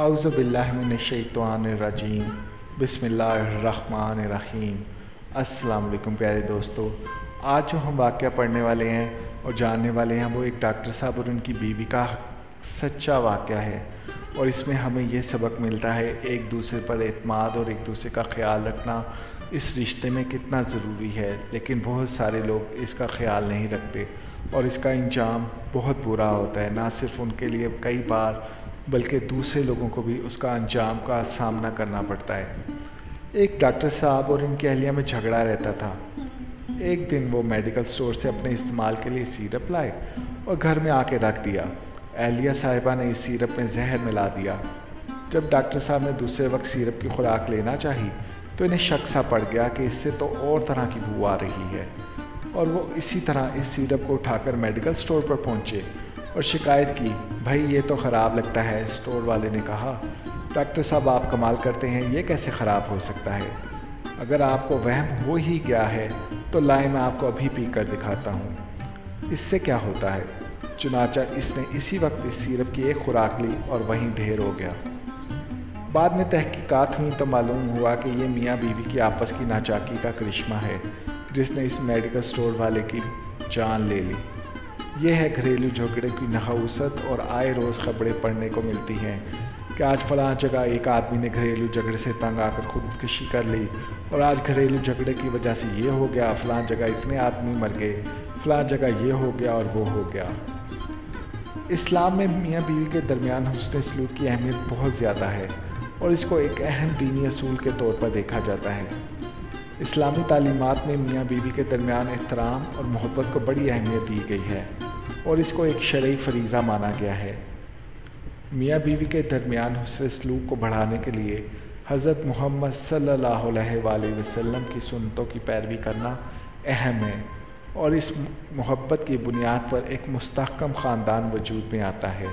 اعوذ باللہ من الشیطان الرجیم بسم اللہ الرحمن الرحیم۔ السلام علیکم پیارے دوستو، آج جو ہم واقعہ پڑھنے والے ہیں اور جاننے والے ہیں وہ ایک ڈاکٹر صاحب اور ان کی بیوی کا سچا واقعہ ہے، اور اس میں ہمیں یہ سبق ملتا ہے ایک دوسرے پر اعتماد اور ایک دوسرے کا خیال رکھنا اس رشتے میں کتنا ضروری ہے، لیکن بہت سارے لوگ اس کا خیال نہیں رکھتے اور اس کا انجام بہت برا ہوتا ہے، نہ صرف ان کے لیے کئی بار بلکہ دوسرے لوگوں کو بھی اس کا انجام کا سامنا کرنا پڑتا ہے۔ ایک ڈاکٹر صاحب اور ان کی اہلیہ میں جھگڑا رہتا تھا۔ ایک دن وہ میڈیکل سٹور سے اپنے استعمال کے لیے سیرپ لائے اور گھر میں آ کے رکھ دیا۔ اہلیہ صاحبہ نے اس سیرپ میں زہر ملا دیا۔ جب ڈاکٹر صاحب نے دوسرے وقت سیرپ کی خوراک لینا چاہی تو انہیں شک سا پڑ گیا کہ اس سے تو اور طرح کی بو آ رہی ہے، اور وہ اسی طرح اس سیرپ کو اٹھا کر میڈیکل سٹور پر پہنچے اور شکایت کی، بھائی یہ تو خراب لگتا ہے۔ سٹور والے نے کہا، ڈاکٹر صاحب آپ کمال کرتے ہیں، یہ کیسے خراب ہو سکتا ہے؟ اگر آپ کو وہم ہو ہی گیا ہے تو لائیں میں آپ کو ابھی پی کر دکھاتا ہوں، اس سے کیا ہوتا ہے۔ چنانچہ اس نے اسی وقت اس سیرپ کی ایک خوراک لی اور وہیں ڈھیر ہو گیا۔ بعد میں تحقیقات ہوئی تو معلوم ہوا کہ یہ میاں بیوی کی آپس کی ناچاکی کا کرشمہ ہے جس نے اس میڈیکل سٹور والے کی جان لے لی۔ یہ ہے گھریلو جھگڑے کی نحوست، اور آئے روز خبریں پڑھنے کو ملتی ہیں کہ آج فلاں جگہ ایک آدمی نے گھریلو جھگڑے سے تنگ آ کر خودکشی کر لی، اور آج گھریلو جھگڑے کی وجہ سے یہ ہو گیا، فلاں جگہ اتنے آدمی مر گئے، فلاں جگہ یہ ہو گیا اور وہ ہو گیا۔ اسلام میں میاں بیوی کے درمیان حسن سلوک کی اہمیت بہت زیادہ ہے اور اس کو ایک اہم دینی اصول کے طور پر دیکھا جاتا ہے۔ اسلامی تعلیمات میں میاں بیوی کے درمیان احترام اور محبت کو بڑی اہمیت دی گئی ہے اور اس کو ایک شرعی فریضہ مانا گیا ہے۔ میاں بیوی کے درمیان حسن سلوک کو بڑھانے کے لیے حضرت محمد صلی اللہ علیہ وآلہ وسلم کی سنتوں کی پیروی کرنا اہم ہے، اور اس محبت کی بنیاد پر ایک مستحکم خاندان وجود میں آتا ہے۔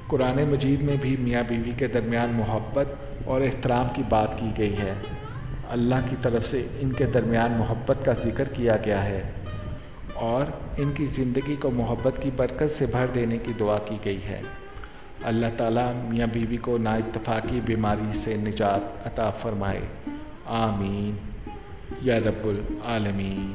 قرآن مجید میں بھی میاں بیوی کے درمیان محبت اور احترام کی بات کی گئی ہے۔ اللہ کی طرف سے ان کے درمیان محبت کا ذکر کیا گیا ہے اور ان کی زندگی کو محبت کی برکت سے بھر دینے کی دعا کی گئی ہے۔ اللہ تعالیٰ میاں بیوی کو نا اتفاقی بیماری سے نجات عطا فرمائے، آمین یا رب العالمین۔